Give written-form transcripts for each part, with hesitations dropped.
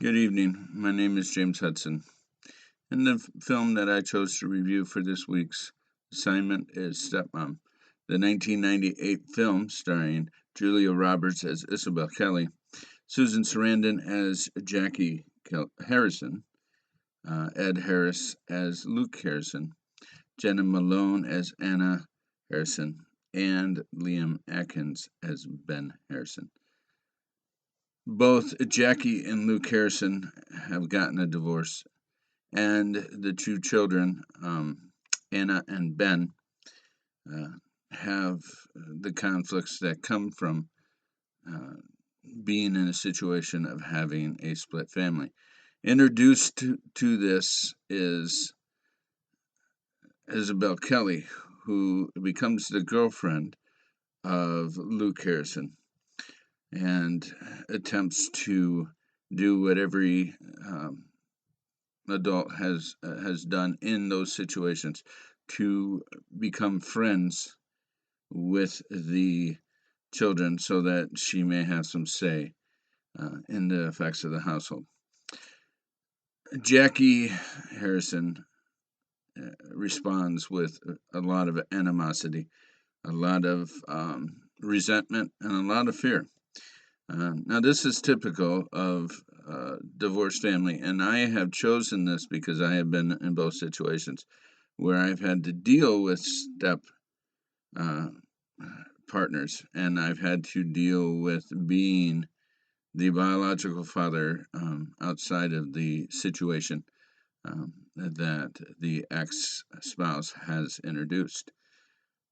Good evening. My name is James Hudson, and the film that I chose to review for this week's assignment is Stepmom, the 1998 film starring Julia Roberts as Isabel Kelly, Susan Sarandon as Jackie Harrison, Ed Harris as Luke Harrison, Jena Malone as Anna Harrison, and Liam Aiken as Ben Harrison. Both Jackie and Luke Harrison have gotten a divorce, and the two children, Anna and Ben, uh, have the conflicts that come from uh, being in a situation of having a split family. Introduced to this is Isabel Kelly, who becomes the girlfriend of Luke Harrison and attempts to do what every adult has done in those situations to become friends with the children so that she may have some say in the effects of the household. Jackie Harrison responds with a lot of animosity, a lot of resentment, and a lot of fear. Now, this is typical of divorced family, and I have chosen this because I have been in both situations where I've had to deal with step uh, partners, and I've had to deal with being the biological father outside of the situation that the ex spouse has introduced.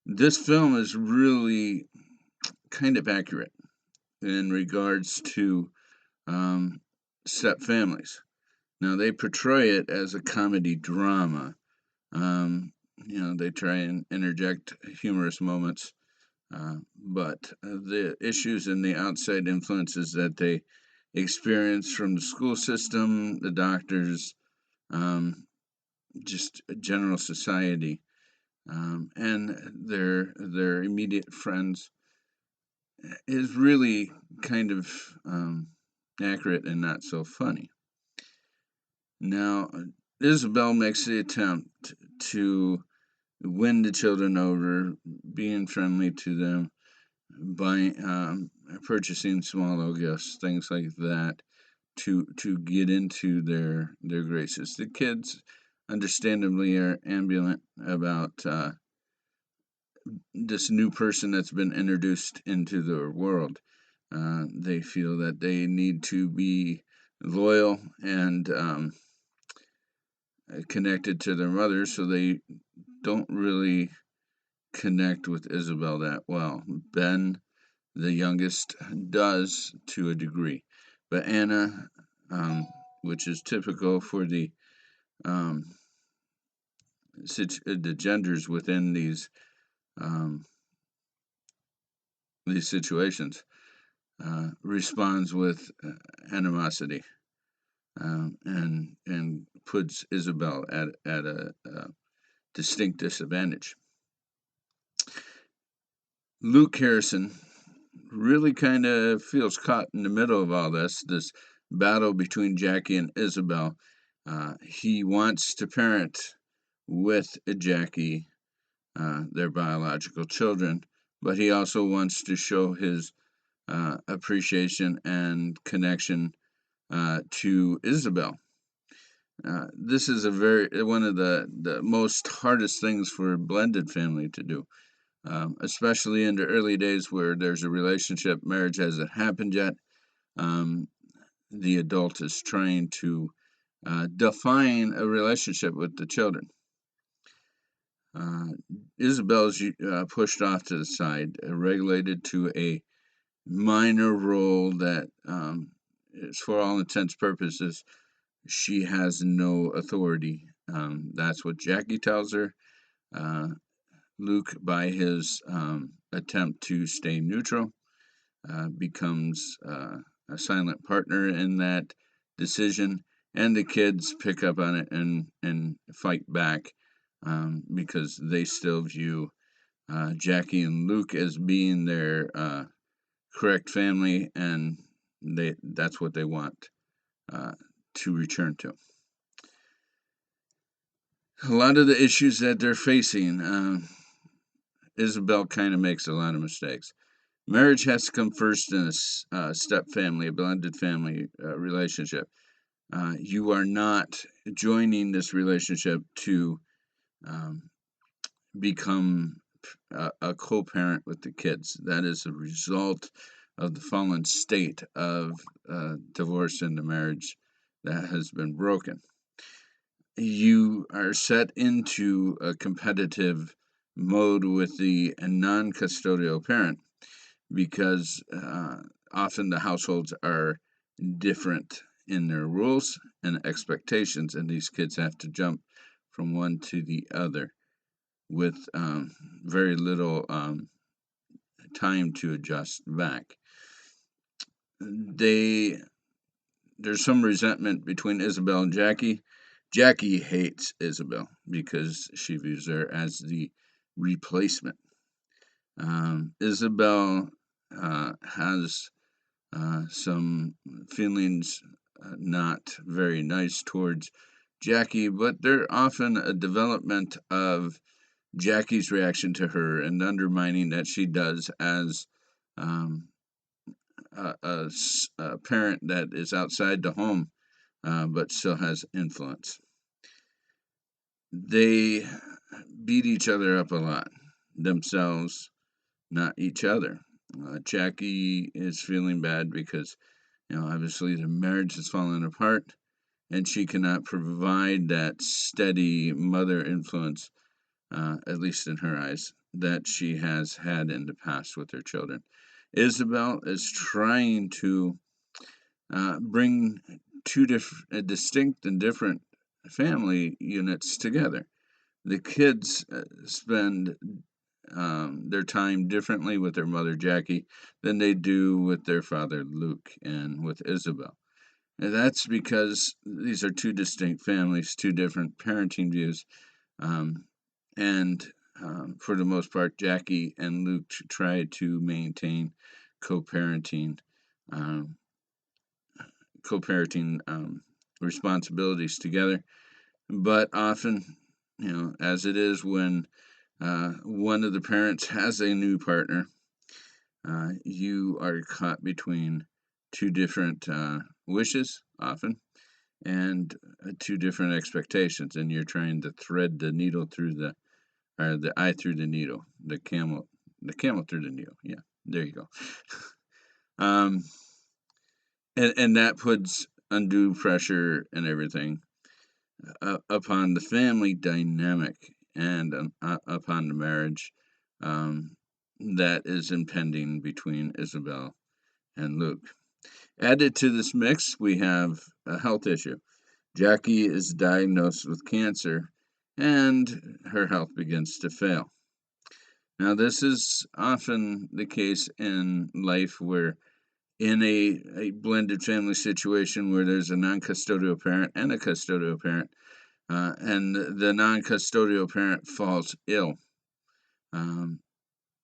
This film is really kind of accurate in regards to um, step families. Now, they portray it as a comedy drama. They try and interject humorous moments, but the issues and the outside influences that they experience from the school system, the doctors, um, just general society, and their immediate friends is really kind of accurate and not so funny. Now, Isabel makes the attempt to win the children over, being friendly to them, buying, purchasing small little gifts, things like that, to get into their graces. The kids, understandably, are ambivalent about this new person that's been introduced into their world. They feel that they need to be loyal and connected to their mother, so they don't really connect with Isabel that well. Ben, the youngest, does to a degree, but Anna, um, which is typical for um, the genders within um, these situations, responds with animosity, and puts Isabel at a distinct disadvantage. Luke Harrison really kind of feels caught in the middle of all this battle between Jackie and Isabel. He wants to parent with Jackie, their biological children, but he also wants to show his appreciation and connection to Isabel. This is a very one of the most hardest things for a blended family to do, especially in the early days where there's a relationship, marriage hasn't happened yet. Um, the adult is trying to define a relationship with the children. Uh, Isabel is pushed off to the side, regulated to a minor role that is, for all intents purposes, she has no authority. That's what Jackie tells her. Uh, Luke, by his attempt to stay neutral, becomes a silent partner in that decision, and the kids pick up on it and fight back because they still view Jackie and Luke as being their correct family, and that's what they want. to return to. A lot of the issues that they're facing, Isabel kind of makes a lot of mistakes. Marriage has to come first in a step family, a blended family relationship. You are not joining this relationship to um, become a co-parent with the kids. That is a result of the fallen state of divorce and the marriage that has been broken. You are set into a competitive mode with the non-custodial parent because often the households are different in their rules and expectations, and these kids have to jump from one to the other with very little time to adjust back. There's some resentment between Isabel and Jackie. Jackie hates Isabel because she views her as the replacement. Isabel has some feelings not very nice towards Jackie, but they're often a development of Jackie's reaction to her and undermining that she does as um, a parent that is outside the home but still has influence. They beat each other up a lot, themselves, not each other. Jackie is feeling bad because, obviously the marriage has fallen apart and she cannot provide that steady mother influence, at least in her eyes, that she has had in the past with her children. Isabel is trying to bring two distinct and different family units together. The kids spend their time differently with their mother Jackie than they do with their father Luke and with Isabel. And that's because these are two distinct families, two different parenting views, um, and for the most part, Jackie and Luke try to maintain co-parenting, um, co-parenting responsibilities together. But often, as it is when one of the parents has a new partner, you are caught between two different wishes, often, and two different expectations, and you're trying to thread the needle through or the eye through the needle, the camel through the needle. Yeah, there you go. um, and that puts undue pressure and everything upon the family dynamic and upon the marriage um, that is impending between Isabel and Luke. Added to this mix, we have a health issue. Jackie is diagnosed with cancer and her health begins to fail. Now, this is often the case in life where, in a blended family situation where there's a non custodial parent and a custodial parent, and the non custodial parent falls ill. Um,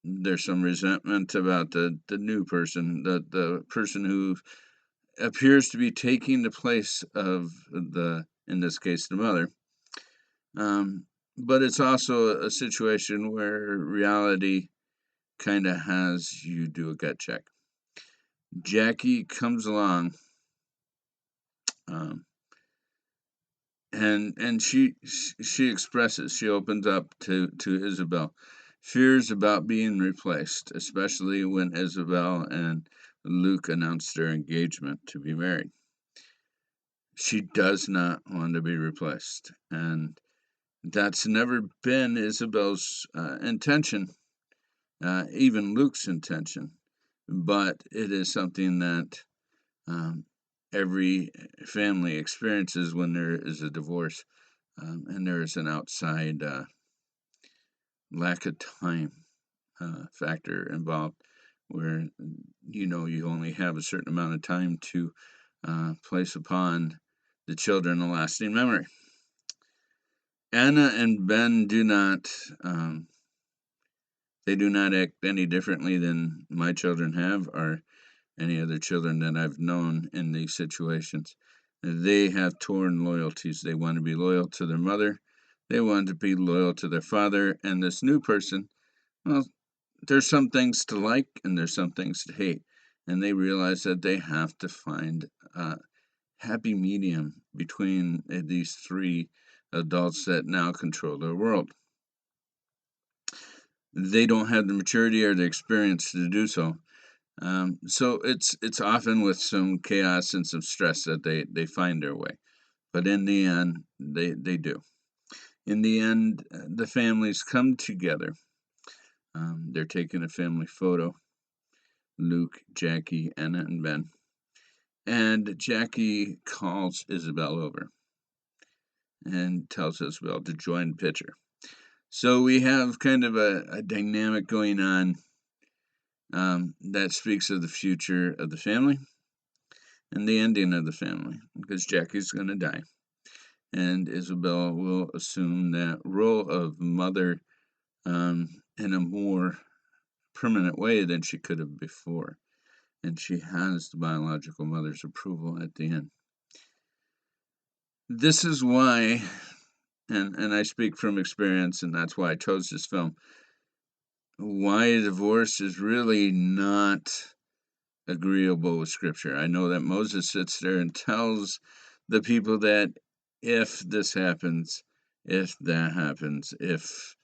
there's some resentment about the new person, the person who appears to be taking the place of in this case, the mother. But it's also a situation where reality kind of has you do a gut check. Jackie comes along, um, and she expresses, she opens up to Isabel, fears about being replaced, especially when Isabel and Luke announced their engagement to be married. She does not want to be replaced, and that's never been Isabel's intention, even Luke's intention, but it is something that um, every family experiences when there is a divorce and there is an outside lack of time factor involved where you only have a certain amount of time to place upon the children a lasting memory. Anna and Ben do not act any differently than my children have or any other children that I've known in these situations. They have torn loyalties. They want to be loyal to their mother. They want to be loyal to their father. And this new person, well, there's some things to like and there's some things to hate. And they realize that they have to find a happy medium between these three adults that now control their world. They don't have the maturity or the experience to do so. So it's often with some chaos and some stress that they find their way. But in the end, they do. In the end, the families come together. They're taking a family photo. Luke, Jackie, Anna, and Ben. And Jackie calls Isabel over and tells Isabel to join the picture. So we have kind of a dynamic going on that speaks of the future of the family and the ending of the family, because Jackie's going to die. And Isabel will assume that role of mother in a more permanent way than she could have before. And she has the biological mother's approval at the end. This is why, and I speak from experience, and that's why I chose this film, why divorce is really not agreeable with Scripture. I know that Moses sits there and tells the people that if this happens, if that happens, if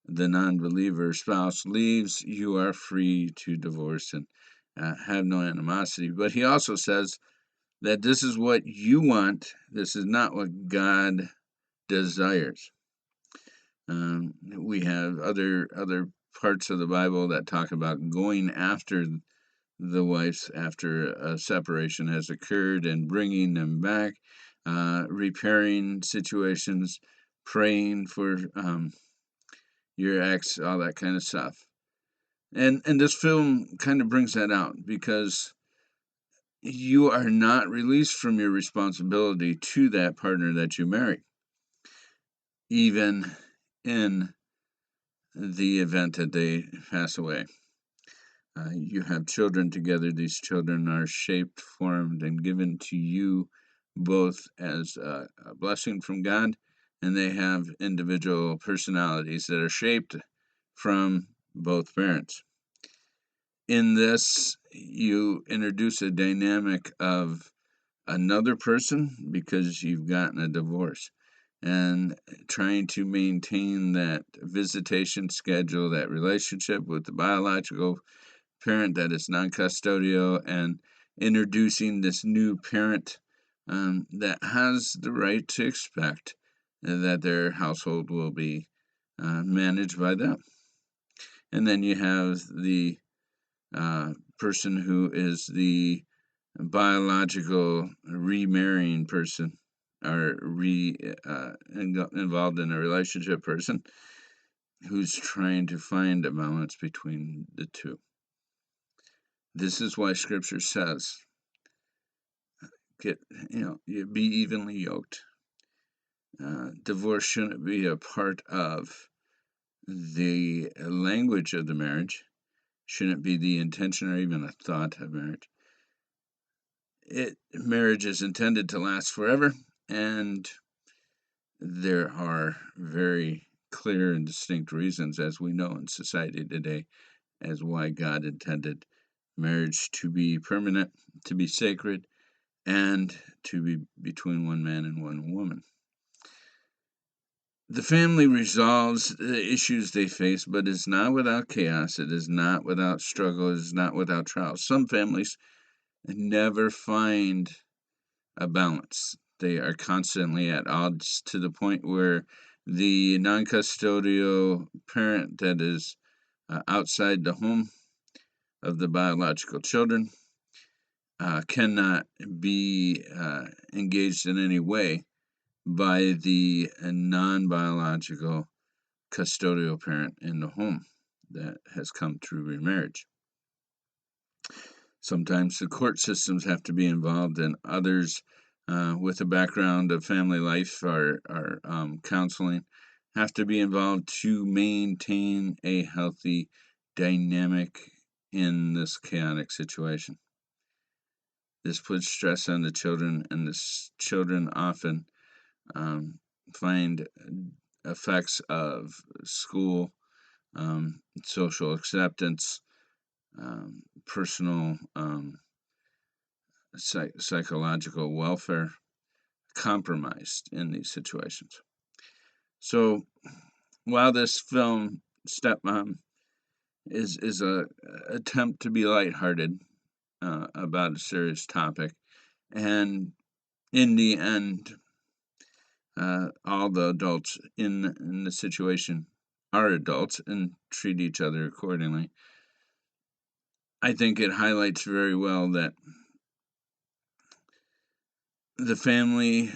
the non-believer spouse leaves, you are free to divorce and have no animosity. But he also says that this is what you want. This is not what God desires. We have other parts of the Bible that talk about going after the wives after a separation has occurred and bringing them back, repairing situations, praying for your ex, all that kind of stuff. And this film kind of brings that out because you are not released from your responsibility to that partner that you marry, even in the event that they pass away. You have children together. These children are shaped, formed, and given to you both as a blessing from God, and they have individual personalities that are shaped from both parents. In this, you introduce a dynamic of another person because you've gotten a divorce, and trying to maintain that visitation schedule, that relationship with the biological parent that is non-custodial, and introducing this new parent that has the right to expect that their household will be managed by them. And then you have the person who is the biological remarrying person or involved in a relationship person who's trying to find a balance between the two. This is why Scripture says, you be evenly yoked. Divorce shouldn't be a part of the language of the marriage, shouldn't be the intention or even a thought of marriage. Marriage is intended to last forever, and there are very clear and distinct reasons, as we know in society today, as why God intended marriage to be permanent, to be sacred, and to be between one man and one woman. The family resolves the issues they face, but is not without chaos. It is not without struggle. It is not without trials. Some families never find a balance. They are constantly at odds to the point where the non-custodial parent that is outside the home of the biological children cannot be engaged in any way by the non-biological custodial parent in the home that has come through remarriage. Sometimes the court systems have to be involved, and others with a background of family life or counseling have to be involved to maintain a healthy dynamic in this chaotic situation. This puts stress on the children, and the children often um, find effects of school, social acceptance, personal psychological welfare compromised in these situations. So while this film, Stepmom, is a attempt to be lighthearted about a serious topic, and in the end, all the adults in the situation are adults and treat each other accordingly. I think it highlights very well that the family,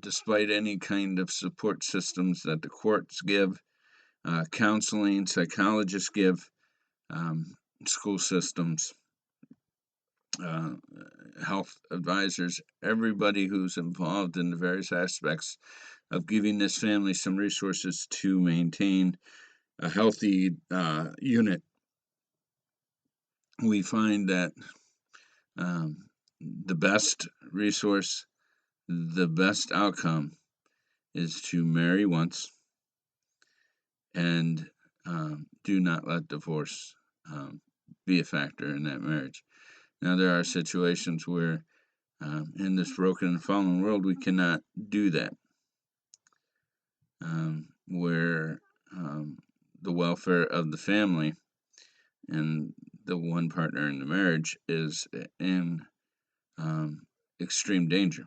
despite any kind of support systems that the courts give, counseling, psychologists give, um, school systems, uh, health advisors, everybody who's involved in the various aspects of giving this family some resources to maintain a healthy unit, we find that um, the best resource, the best outcome is to marry once and do not let divorce be a factor in that marriage. Now, there are situations where in this broken and fallen world we cannot do that, where the welfare of the family and the one partner in the marriage is in extreme danger.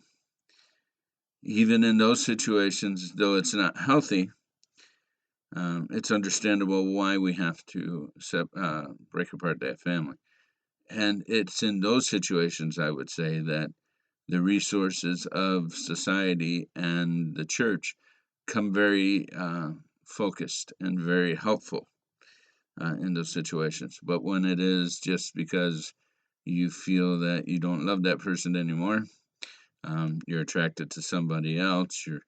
Even in those situations, though it's not healthy, it's understandable why we have to break apart that family. And it's in those situations, I would say, that the resources of society and the church come very focused and very helpful in those situations. But when it is just because you feel that you don't love that person anymore, you're attracted to somebody else, your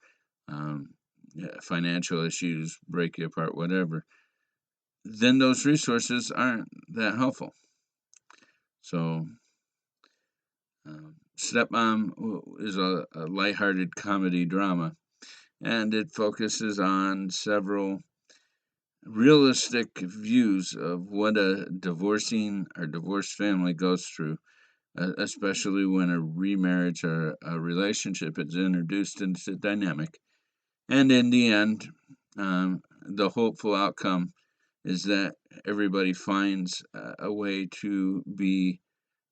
financial issues break you apart, whatever, then those resources aren't that helpful. So, Stepmom is a lighthearted comedy drama, and it focuses on several realistic views of what a divorcing or divorced family goes through, especially when a remarriage or a relationship is introduced into the dynamic. And in the end, the hopeful outcome is that everybody finds a way to be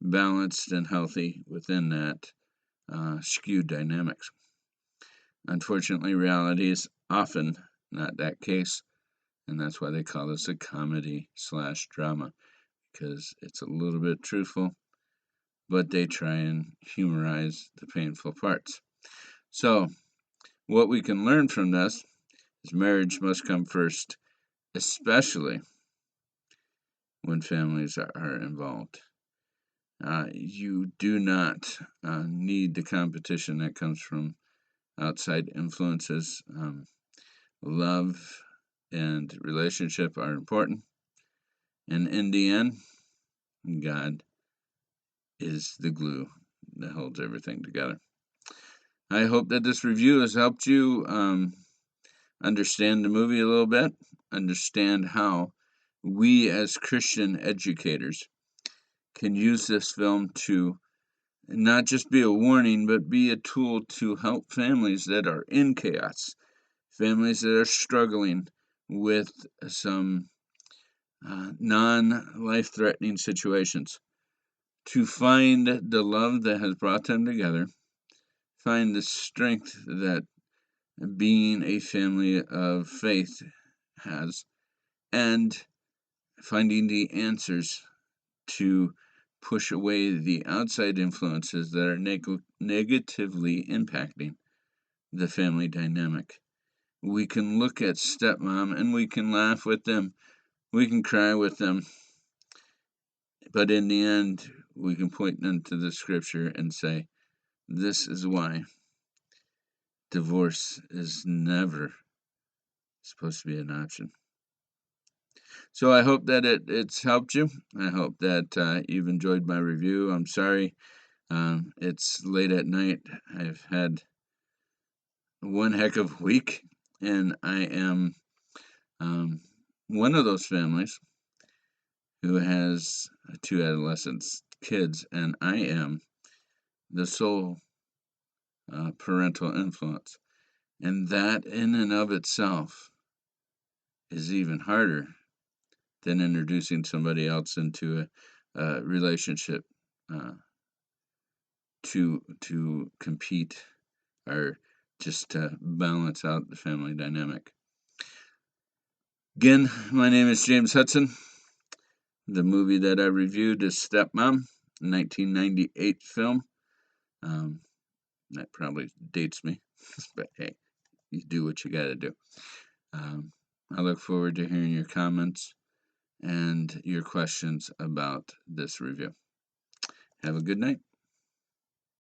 balanced and healthy within that skewed dynamics. Unfortunately, reality is often not that case, and that's why they call this a comedy slash drama, because it's a little bit truthful, but they try and humorize the painful parts. So, what we can learn from this is marriage must come first, especially when families are involved. You do not need the competition that comes from outside influences. Love and relationship are important. And in the end, God is the glue that holds everything together. I hope that this review has helped you understand the movie a little bit, understand how we as Christian educators can use this film to not just be a warning, but be a tool to help families that are in chaos, families that are struggling with some non life threatening situations, to find the love that has brought them together, find the strength that being a family of faith has, and finding the answers to push away the outside influences that are negatively impacting the family dynamic. We can look at stepmom and we can laugh with them, we can cry with them, but in the end, we can point them to the scripture and say, this is why divorce is never supposed to be an option. So I hope that it's helped you. I hope that you've enjoyed my review. I'm sorry It's late at night. I've had one heck of a week, and I am one of those families who has two adolescent kids, and I am the sole parental influence. And that, in and of itself, is even harder than introducing somebody else into a relationship to compete or just to balance out the family dynamic. Again, my name is James Hudson. The movie that I reviewed is Stepmom, 1998 film. That probably dates me, but hey, you do what you got to do. I look forward to hearing your comments and your questions about this review. Have a good night.